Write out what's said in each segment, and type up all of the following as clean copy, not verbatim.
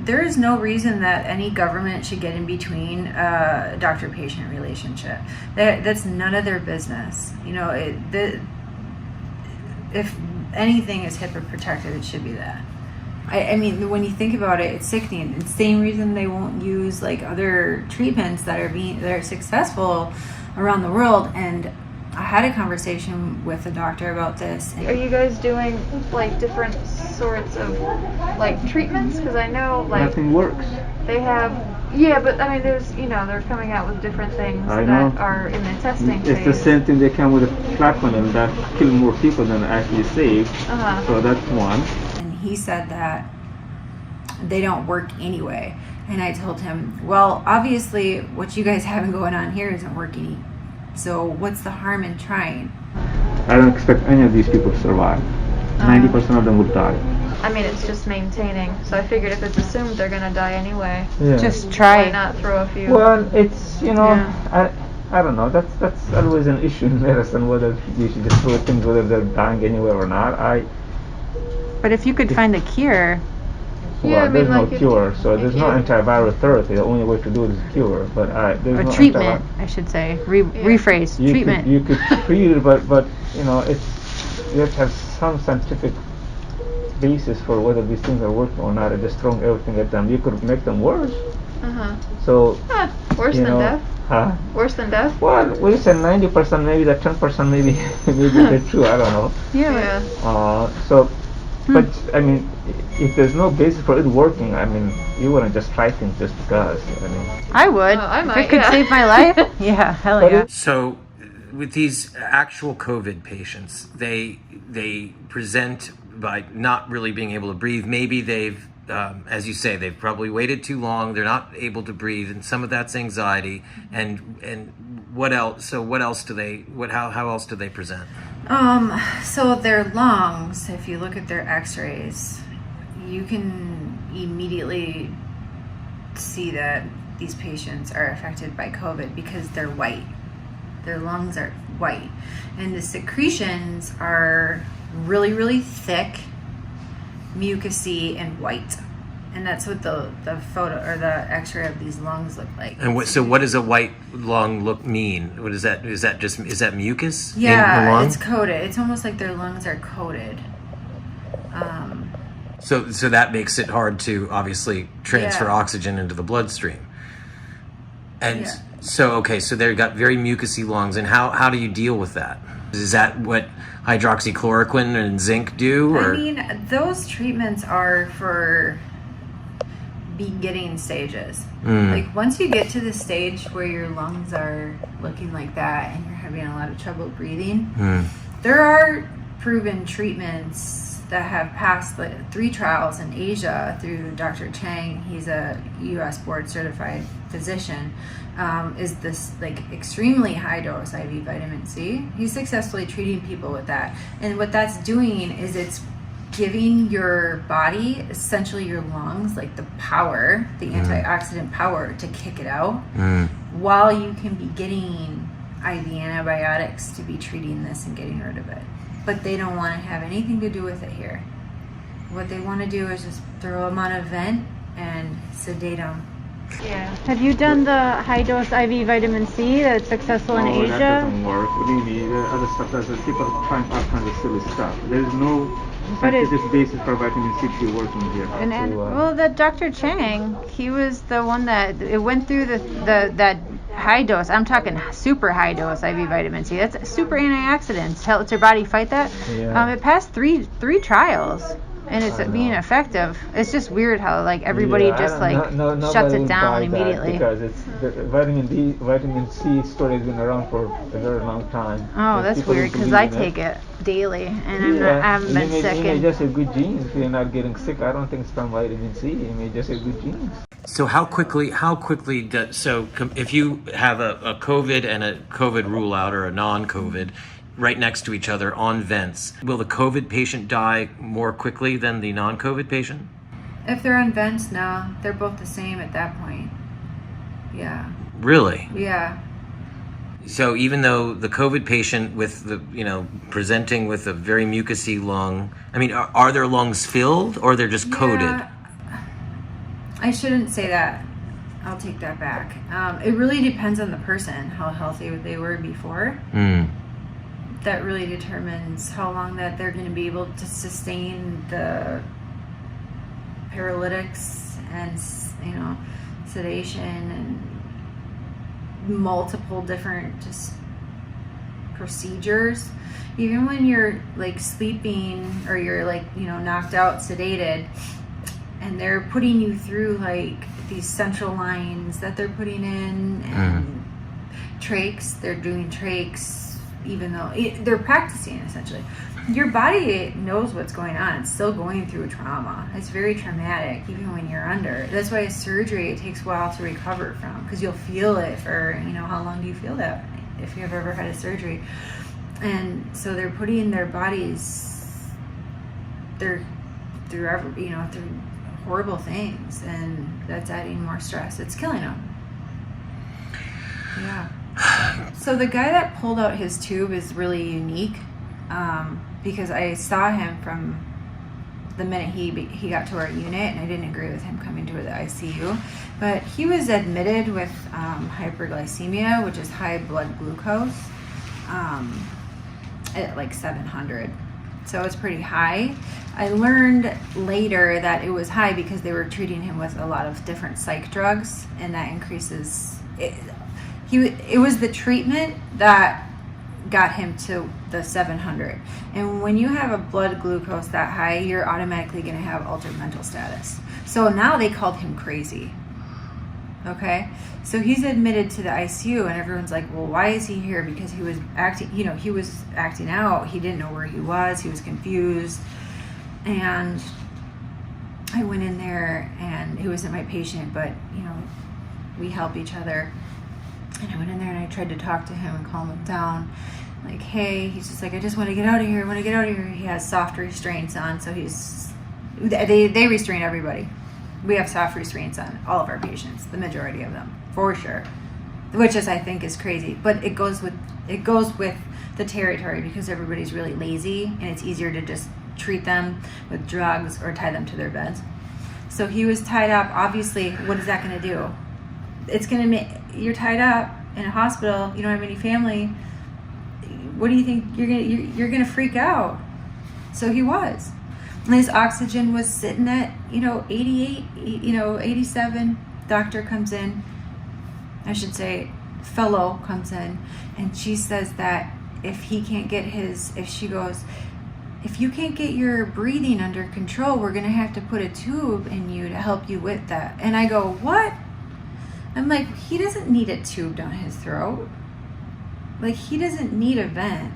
there is no reason that any government should get in between a doctor-patient relationship. That's none of their business. You know, if anything is HIPAA protected, it should be that. I mean, when you think about it, it's sickening. It's the same reason they won't use like other treatments that are successful around the world. And I had a conversation with a doctor about this. Are you guys doing like different sorts of like treatments? Because I know like nothing works. They have, yeah, but I mean, there's, you know, they're coming out with different things that are in the testing phase. It's the same thing. They come with a plaquenil that kill more people than actually save. So that's one. And he said that they don't work anyway. And I told him, well, obviously what you guys have going on here isn't working. So what's the harm in trying? I don't expect any of these people to survive. 90% of them would die. I mean, it's just maintaining. So I figured if it's assumed they're gonna die anyway, just try. Why not throw a few? Well, it's, you know, I don't know. That's always an issue in medicine, whether you should just throw things whether they're dying anyway or not. But if you could find a cure. Well, I mean, there's no cure, so there's no antiviral therapy. The only way to do it is cure. But there's no treatment, I should say. Rephrase. Treatment. You could treat it, but you know, you have to have some scientific basis for whether these things are working or not. And just throwing everything at them, you could make them worse. So worse than death. Huh? Worse than death. Well, we said 90%, maybe that 10%, maybe they're true. I don't know. Yeah. So. But I mean, if there's no basis for it working, I mean, you wouldn't just try things just because. I mean, I would. I might, if it could save my life. Yeah, hell yeah. So, with these actual COVID patients, they present by not really being able to breathe. Maybe they've, as you say, they've probably waited too long. They're not able to breathe, and some of that's anxiety. And what else? So, what else do they? How else do they present? So their lungs, if you look at their x-rays, you can immediately see that these patients are affected by COVID because they're white. Their lungs are white. And the secretions are really, really thick, mucousy, and white. And that's what the photo or the x-ray of these lungs look like. And what does a white lung mean? What is that? Is that mucus? Yeah, in the lung? it's coated. It's almost like their lungs are coated. So that makes it hard to obviously transfer oxygen into the bloodstream. And so they've got very mucousy lungs. And how do you deal with that? Is that what hydroxychloroquine and zinc do? Or? I mean, those treatments are for beginning stages. Like once you get to the stage where your lungs are looking like that and you're having a lot of trouble breathing, there are proven treatments that have passed 3 trials in Asia through Dr. Chang. He's a US board certified physician. Is this like extremely high dose IV vitamin C? He's successfully treating people with that. And what that's doing is it's giving your body, essentially your lungs, like the power, the antioxidant power to kick it out, while you can be getting IV antibiotics to be treating this and getting rid of it. But they don't want to have anything to do with it here. What they want to do is just throw them on a vent and sedate them. Yeah. Have you done the high-dose IV vitamin C that's successful in Asia? That doesn't work. Really, the other stuff doesn't. People are trying all kinds of silly stuff. There is no scientific basis for vitamin C working here. Well, the Dr. Chang, he was the one that it went through that high dose. I'm talking super high dose IV vitamin C. That's super antioxidants. Helps your body fight that. It passed three trials. And it's being effective. It's just weird how like everybody just shuts it down immediately. Because it's the vitamin C story has been around for a very long time. Oh, that's weird because I take it daily and I haven't been sick. You may just have good genes if you're not getting sick. I don't think it's from vitamin C. You may just have good genes. So how quickly if you have a COVID and a COVID rule out or a non-COVID right next to each other on vents, will the COVID patient die more quickly than the non-COVID patient? If they're on vents, no. They're both the same at that point. Yeah. Really? Yeah. So even though the COVID patient with the, presenting with a very mucousy lung, I mean, are their lungs filled or they're just coated? I shouldn't say that. I'll take that back. It really depends on the person, how healthy they were before. That really determines how long that they're going to be able to sustain the paralytics and, you know, sedation and multiple different just procedures. Even when you're like sleeping or you're like, you know, knocked out, sedated, and they're putting you through like these central lines that they're putting in and trachs, they're doing trachs, even though they're practicing essentially. Your body knows what's going on. It's still going through trauma. It's very traumatic, even when you're under. That's why surgery, it takes a while to recover from, because you'll feel it for, you know, how long do you feel that if you've ever had a surgery? And so they're putting their bodies, through horrible things, and that's adding more stress. It's killing them. Yeah. So the guy that pulled out his tube is really unique, because I saw him from the minute he got to our unit, and I didn't agree with him coming to the ICU. But he was admitted with hyperglycemia, which is high blood glucose, at like 700. So it's pretty high. I learned later that it was high because they were treating him with a lot of different psych drugs, and that increases it. It was the treatment that got him to the 700. And when you have a blood glucose that high, you're automatically going to have altered mental status. So now they called him crazy. Okay? So he's admitted to the ICU, and everyone's like, well, why is he here? Because he was acting, he was acting out. He didn't know where he was. He was confused. And I went in there, and he wasn't my patient, but, we help each other. And I went in there and I tried to talk to him and calm him down. Like, hey, he's just like, I just want to get out of here. I want to get out of here. He has soft restraints on, so they restrain everybody. We have soft restraints on all of our patients, the majority of them, for sure. Which I think is crazy, but it goes with the territory, because everybody's really lazy, and it's easier to just treat them with drugs or tie them to their beds. So he was tied up. Obviously, what is that going to do? It's going to make, you're tied up in a hospital, you don't have any family. What do you think? You're going to freak out. So he was. And his oxygen was sitting at, 88, 87. Doctor comes in, I should say, fellow comes in, and she says that if you can't get your breathing under control, we're going to have to put a tube in you to help you with that. And I go, what? I'm like, he doesn't need a tube down his throat. Like, he doesn't need a vent.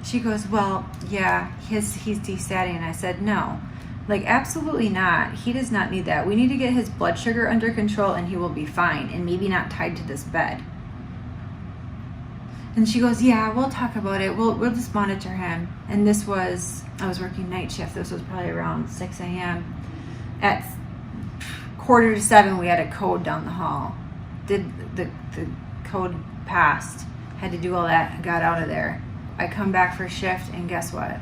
She goes, well, yeah, he's desatting. And I said, no, like, absolutely not. He does not need that. We need to get his blood sugar under control, and he will be fine, and maybe not tied to this bed. And she goes, yeah, we'll talk about it. We'll just monitor him. And I was working night shift. This was probably around 6 a.m. At 6:45, we had a code down the hall. The code passed. Had to do all that. Got out of there. I come back for shift, and guess what?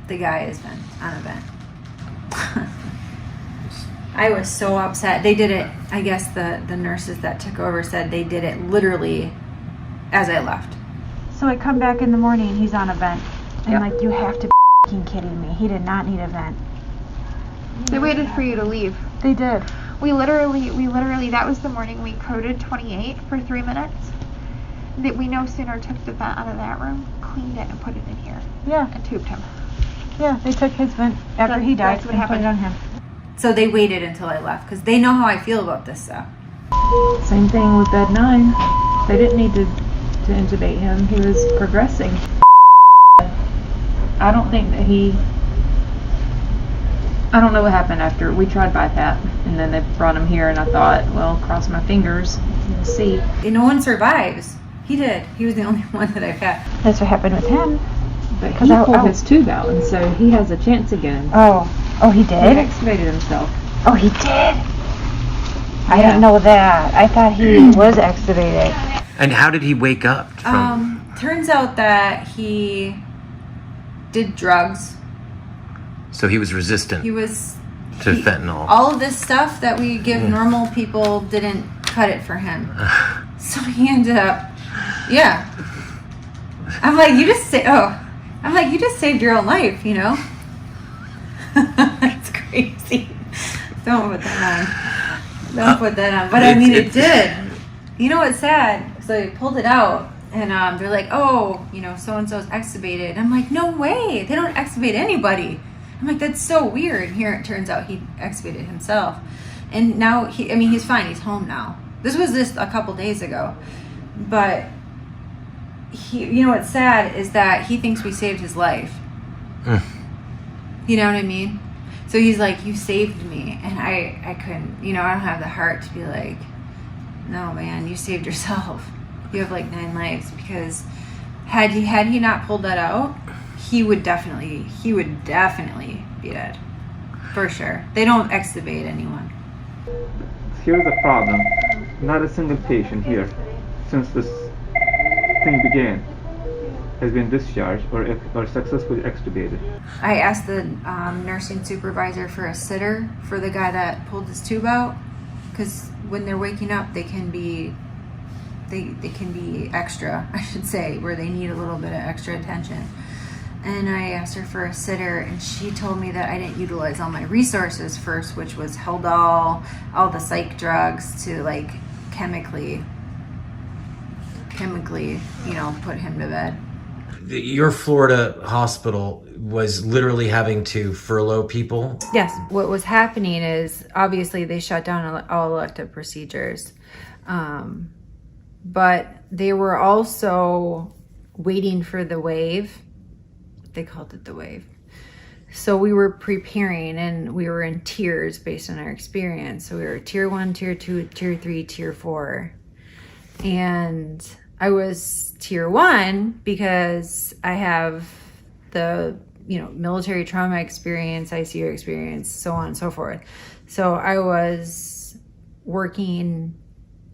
The guy has been on a vent. I was so upset. They did it, I guess the nurses that took over said they did it literally as I left. So I come back in the morning, he's on a vent. I'm Yep. like, you have to be f***ing kidding me. He did not need a vent. They waited for you to leave. They did. We literally, that was the morning we coded 28 for 3 minutes. That we no sooner took the vent out of that room, cleaned it, and put it in here. Yeah. And tubed him. Yeah, they took his vent after he died That's what and happened. put it on him. So they waited until I left because they know how I feel about this stuff. Same thing with bed 9. They didn't need to intubate him. He was progressing. I don't think that I don't know what happened after. We tried BiPAP, and then they brought him here, and I thought, well, cross my fingers. We'll see. And no one survives. He did. He was the only one that I've had. That's what happened with him. But he pulled his tube out, and so he has a chance again. Oh, he He did? extubated himself. Oh, he did? I didn't know that. I thought he was extubated. And how did he wake up from? Turns out that he did drugs. So he was resistant. He was to fentanyl. All of this stuff that we give normal people didn't cut it for him. So he ended up, yeah. I'm like, you just saved your own life, you know? It's crazy. Don't put that on. Don't put that on. But I mean, it did. You know what's sad? So they pulled it out, and they're like, oh, you know, so-and-so's extubated. I'm like, no way. They don't extubate anybody. I'm like, that's so weird. Here it turns out he extubated himself. And now, he's fine. He's home now. This was just a couple days ago. But, you know what's sad is that he thinks we saved his life. You know what I mean? So he's like, you saved me. And I couldn't, you know, I don't have the heart to be like, no, man, you saved yourself. You have like 9 lives. Because had he not pulled that out, he would definitely be dead. For sure. They don't extubate anyone. Here's the problem. Not a single patient here, since this thing began, has been discharged or successfully extubated. I asked the nursing supervisor for a sitter for the guy that pulled his tube out, because when they're waking up, they can be extra, I should say, where they need a little bit of extra attention. And I asked her for a sitter, and she told me that I didn't utilize all my resources first, which was Haldol, all the psych drugs to like chemically, you know, put him to bed. Your Florida hospital was literally having to furlough people. Yes. What was happening is obviously they shut down all elective procedures, but they were also waiting for the wave. They called it the wave. So we were preparing, and we were in tiers based on our experience. So we were tier 1, tier 2, tier 3, tier 4. And I was tier 1 because I have the, you know, military trauma experience, ICU experience, so on and so forth. So I was working,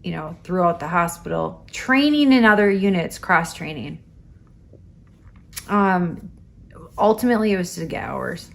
you know, throughout the hospital, training in other units, cross training. Ultimately, it was to get hours.